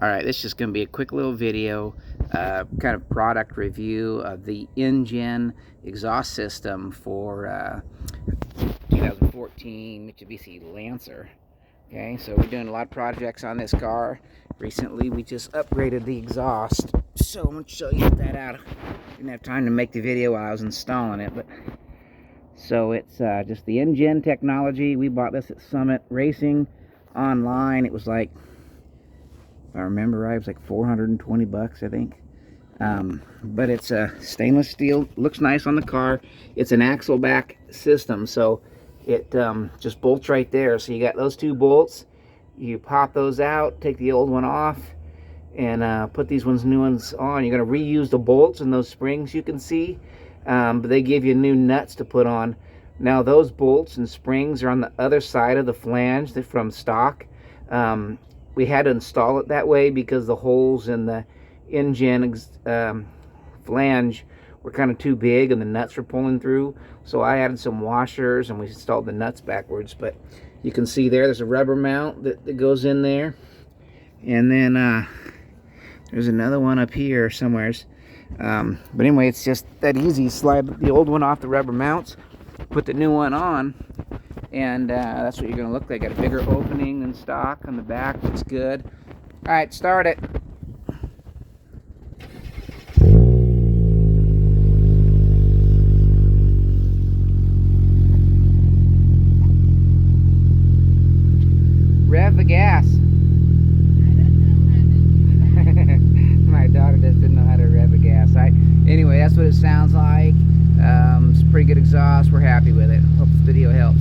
Alright, this is just going to be a quick little video, kind of product review of the Injen exhaust system for 2014 Mitsubishi Lancer. Okay, so we're doing a lot of projects on this car. Recently we just upgraded the exhaust, so I'm going to show you that out. Didn't have time to make the video while I was installing it, but so it's just the Injen technology. We bought this at Summit Racing online. It was like, if I remember right, it was like 420 bucks, I think. But it's a stainless steel, looks nice on the car. It's an axle back system, so it just bolts right there. So you got those two bolts, you pop those out, take the old one off, and put these new ones on. You're going to reuse the bolts and those springs you can see, but they give you new nuts to put on. Now those bolts and springs are on the other side of the flange from stock. We had to install it that way because the holes in the Injen flange were kind of too big and the nuts were pulling through. So I added some washers and we installed the nuts backwards. But you can see there's a rubber mount that goes in there. And then there's another one up here somewheres. But anyway, it's just that easy. Slide the old one off the rubber mounts, put the new one on, and that's what you're going to look like. Got a bigger opening than stock on the back. Looks good. All right, start it. Rev the gas. My daughter doesn't know how to rev a gas. Anyway, that's what it sounds like. It's a pretty good exhaust. We're happy with it. Hope this video helps.